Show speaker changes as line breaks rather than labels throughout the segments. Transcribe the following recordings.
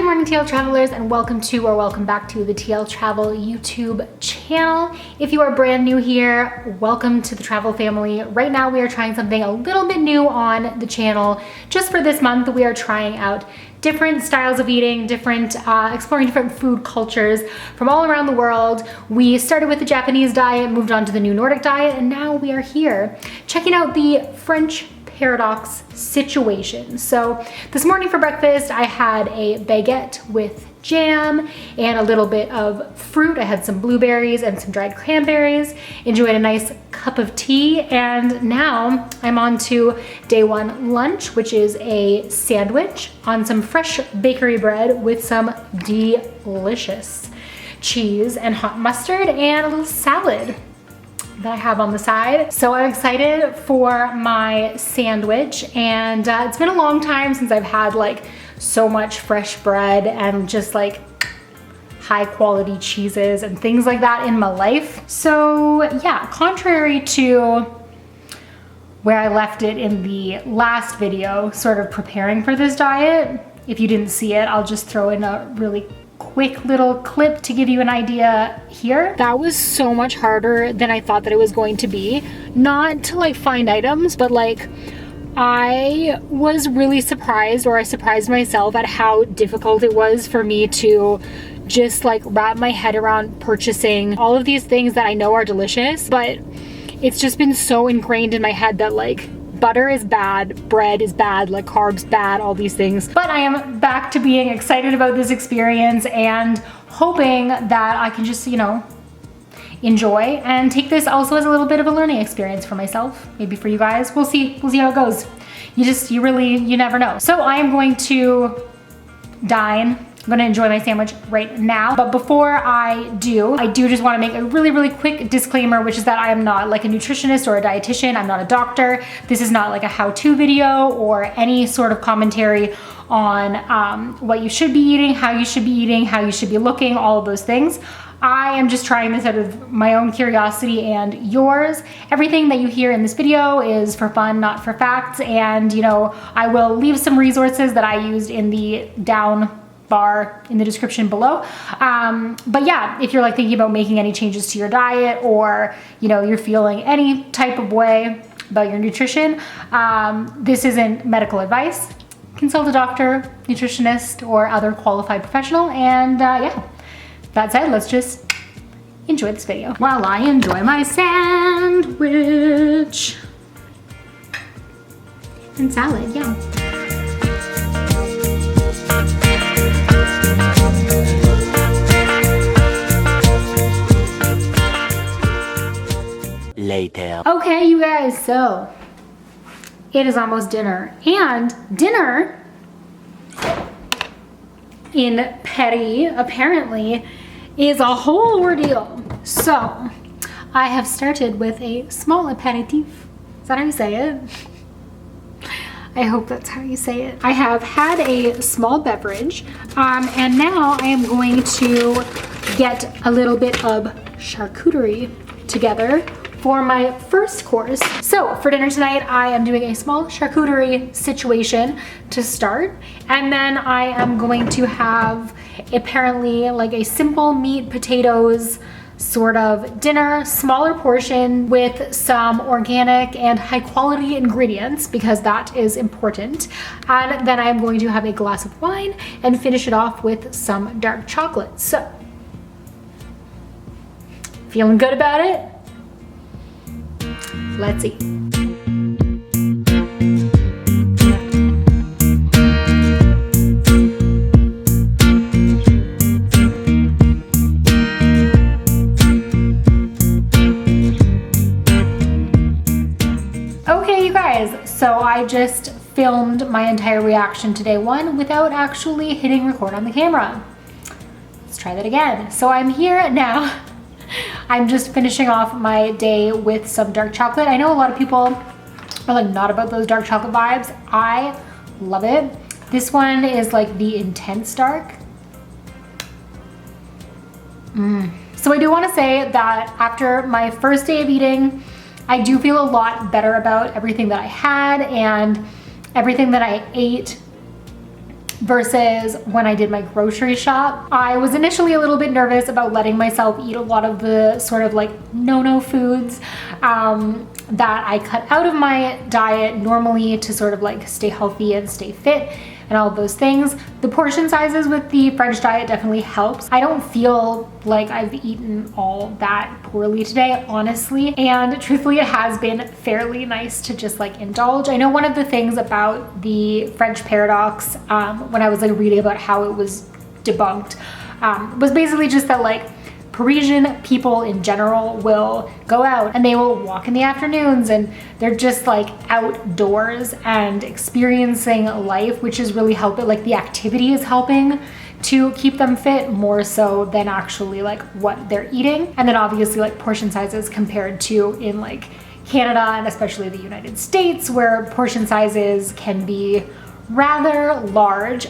morning, TL Travelers, and welcome back to the TL Travel YouTube channel. If you are brand new here, welcome to the travel family. Right now we are trying something a little bit new on the channel. Just for this month, we are trying out different styles of eating, exploring different food cultures from all around the world. We started with the Japanese diet, moved on to the new Nordic diet, and now we are here checking out the French paradox situation. So this morning for breakfast, I had a baguette with jam and a little bit of fruit. I had some blueberries and some dried cranberries, enjoyed a nice cup of tea, and now I'm on to day one lunch, which is a sandwich on some fresh bakery bread with some delicious cheese and hot mustard and a little salad that I have on the side. So I'm excited for my sandwich, and it's been a long time since I've had like so much fresh bread and just like high quality cheeses and things like that in my life. So yeah, contrary to where I left it in the last video, sort of preparing for this diet, if you didn't see it, I'll just throw in a really quick little clip to give you an idea here. That was so much harder than I thought that it was going to be. Not to like find items, but like I was really surprised, or I surprised myself at how difficult it was for me to just like wrap my head around purchasing all of these things that I know are delicious, but it's just been so ingrained in my head that like butter is bad, bread is bad, like carbs bad, all these things. But I am back to being excited about this experience and hoping that I can just, you know, enjoy and take this also as a little bit of a learning experience for myself, maybe for you guys. We'll see how it goes. You never know. So I am going to dine. I'm gonna enjoy my sandwich right now. But before I do just wanna make a really quick disclaimer, which is that I am not like a nutritionist or a dietitian. I'm not a doctor. This is not like a how-to video or any sort of commentary on what you should be eating, how you should be looking, all of those things. I am just trying this out of my own curiosity and yours. Everything that you hear in this video is for fun, not for facts. And you know, I will leave some resources that I used in the down bar in the description below. But yeah, if you're like thinking about making any changes to your diet, or you know, you're feeling any type of way about your nutrition, this isn't medical advice. Consult a doctor, nutritionist, or other qualified professional. And yeah, that said, let's just enjoy this video while I enjoy my sandwich and salad. Yeah.
Later.
Okay, you guys, so it is almost dinner, and dinner in Paris apparently is a whole ordeal. So I have started with a small aperitif. Is that how you say it? I hope that's how you say it. I have had a small beverage, and now I am going to get a little bit of charcuterie together for my first course. So for dinner tonight, I am doing a small charcuterie situation to start. And then I am going to have apparently like a simple meat, potatoes sort of dinner, smaller portion with some organic and high quality ingredients, because that is important. And then I am going to have a glass of wine and finish it off with some dark chocolate. So, feeling good about it? Let's eat. Okay, you guys, so I just filmed my entire reaction to day one without actually hitting record on the camera. Let's try that again. So I'm here now. I'm just finishing off my day with some dark chocolate. I know a lot of people are like not about those dark chocolate vibes. I love it. This one is like the intense dark. So I do want to say that after my first day of eating, I do feel a lot better about everything that I had and everything that I ate versus when I did my grocery shop. I was initially a little bit nervous about letting myself eat a lot of the sort of like no-no foods that I cut out of my diet normally to sort of like stay healthy and stay fit and all of those things. The portion sizes with the French diet definitely helps. I don't feel like I've eaten all that poorly today, honestly. And truthfully, it has been fairly nice to just like indulge. I know one of the things about the French paradox, when I was like reading about how it was debunked, was basically just that like Parisian people in general will go out and they will walk in the afternoons and they're just like outdoors and experiencing life, which is really helping. Like the activity is helping to keep them fit more so than actually like what they're eating. And then obviously like portion sizes compared to in like Canada and especially the United States, where portion sizes can be rather large.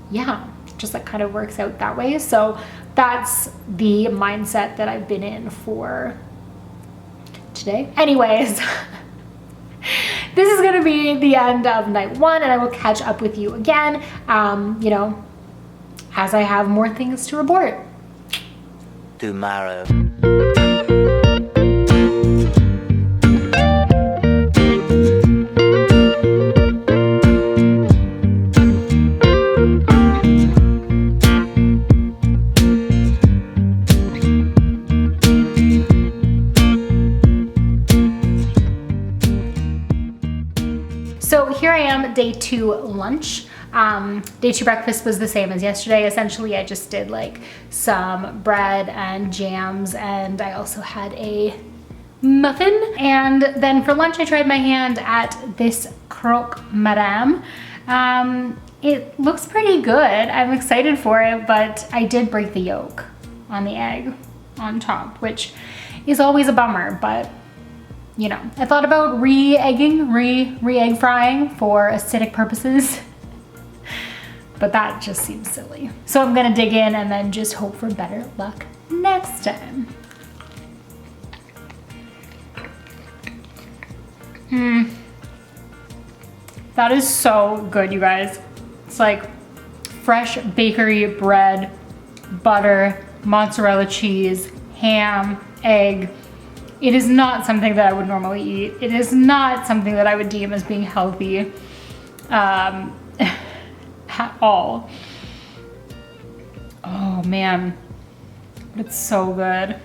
Yeah, just like kind of works out that way. So that's the mindset that I've been in for today. Anyways, this is gonna be the end of night one, and I will catch up with you again, you know, as I have more things to report.
Tomorrow.
So here I am, day 2 lunch. Day 2 breakfast was the same as yesterday. Essentially, I just did like some bread and jams, and I also had a muffin. And then for lunch, I tried my hand at this Croque Madame. It looks pretty good. I'm excited for it, but I did break the yolk on the egg on top, which is always a bummer, but you know, I thought about re-egging, re-egg frying for aesthetic purposes, but that just seems silly. So I'm gonna dig in and then just hope for better luck next time. That is so good, you guys. It's like fresh bakery bread, butter, mozzarella cheese, ham, egg. It is not something that I would normally eat. It is not something that I would deem as being healthy at all. Oh man, but it's so good.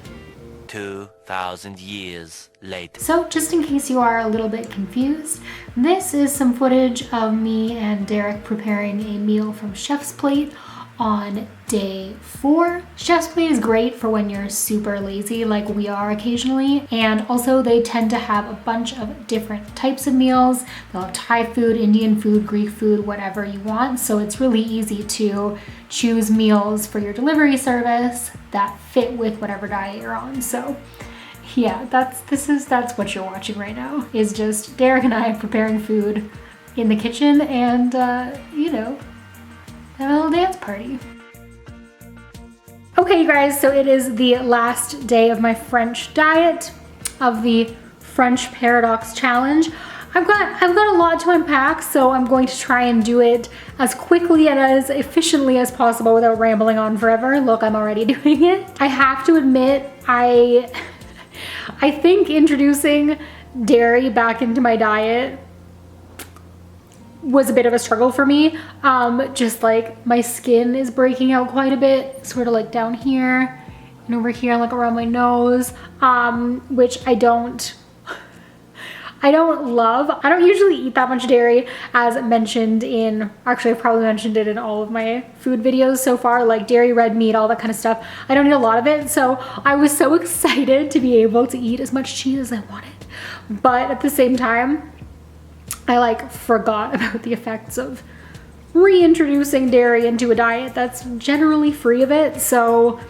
2,000 years later.
So just in case you are a little bit confused, this is some footage of me and Derek preparing a meal from Chef's Plate on day 4. Chef's Plate is great for when you're super lazy like we are occasionally, and also they tend to have a bunch of different types of meals. They'll have Thai food, Indian food, Greek food, whatever you want, so it's really easy to choose meals for your delivery service that fit with whatever diet you're on. So yeah, that's what you're watching right now, is just Derek and I preparing food in the kitchen and you know, have a little dance party. Okay, you guys, so it is the last day of my French diet, of the French Paradox Challenge. I've got a lot to unpack, so I'm going to try and do it as quickly and as efficiently as possible without rambling on forever. Look, I'm already doing it. I have to admit, I think introducing dairy back into my diet was a bit of a struggle for me. Just like my skin is breaking out quite a bit, sort of like down here and over here, like around my nose, which I don't love. I don't usually eat that much dairy, as mentioned in, actually I've probably mentioned it in all of my food videos so far, like dairy, red meat, all that kind of stuff. I don't eat a lot of it, so I was so excited to be able to eat as much cheese as I wanted. But at the same time, I like forgot about the effects of reintroducing dairy into a diet that's generally free of it. So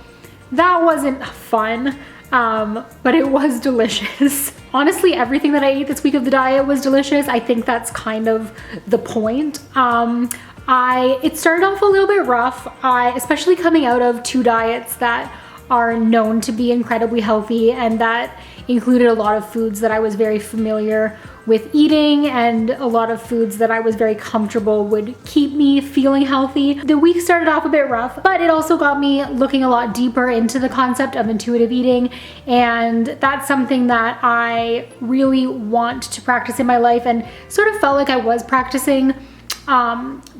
that wasn't fun, but it was delicious. Honestly, everything that I ate this week of the diet was delicious. I think that's kind of the point. It started off a little bit rough, especially coming out of 2 diets that are known to be incredibly healthy and that included a lot of foods that I was very familiar with eating, and a lot of foods that I was very comfortable would keep me feeling healthy. The week started off a bit rough, but it also got me looking a lot deeper into the concept of intuitive eating, and that's something that I really want to practice in my life, and sort of felt like I was practicing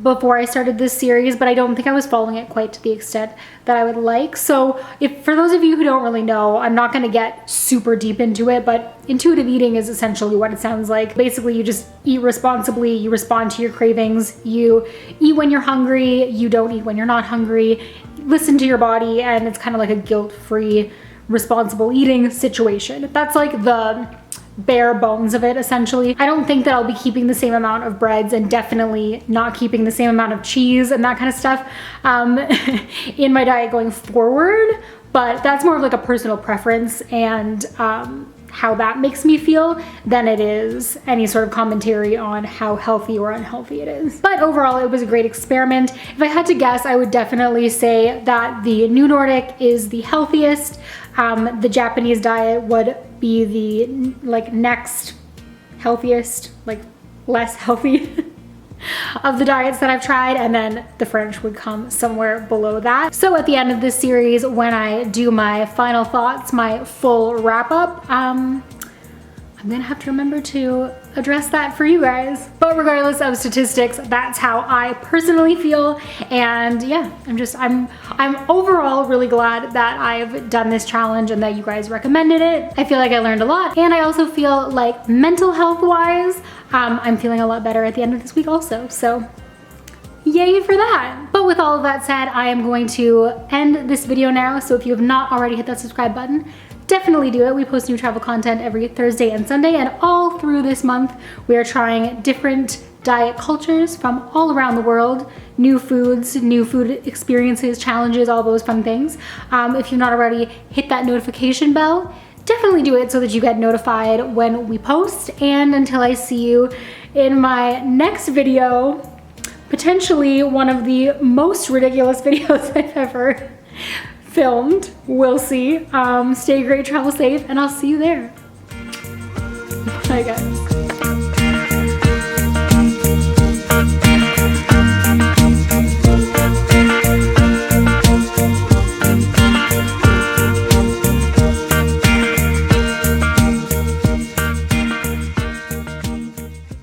before I started this series, but I don't think I was following it quite to the extent that I would like. So if for those of you who don't really know, I'm not going to get super deep into it, but intuitive eating is essentially what it sounds like. Basically, you just eat responsibly, you respond to your cravings, you eat when you're hungry, you don't eat when you're not hungry, listen to your body, and it's kind of like a guilt-free, responsible eating situation. That's like the bare bones of it, essentially. I don't think that I'll be keeping the same amount of breads, and definitely not keeping the same amount of cheese and that kind of stuff in my diet going forward, but that's more of like a personal preference and how that makes me feel than it is any sort of commentary on how healthy or unhealthy it is. But overall, it was a great experiment. If I had to guess, I would definitely say that the New Nordic is the healthiest. The Japanese diet would be the like next healthiest, like less healthy of the diets that I've tried, and then the French would come somewhere below that. So at the end of this series, when I do my final thoughts, my full wrap up, I'm gonna have to remember to address that for you guys. But regardless of statistics, that's how I personally feel. And yeah, I'm overall really glad that I've done this challenge and that you guys recommended it. I feel like I learned a lot, and I also feel like mental health wise, I'm feeling a lot better at the end of this week also. So yay for that. But with all of that said, I am going to end this video now. So if you have not already hit that subscribe button, definitely do it. We post new travel content every Thursday and Sunday, and all through this month we are trying different diet cultures from all around the world, new foods, new food experiences, challenges, all those fun things. If you've not already hit that notification bell, definitely do it so that you get notified when we post. And until I see you in my next video, potentially one of the most ridiculous videos I've ever filmed. We'll see. Stay great, travel safe, and I'll see you there. Bye guys.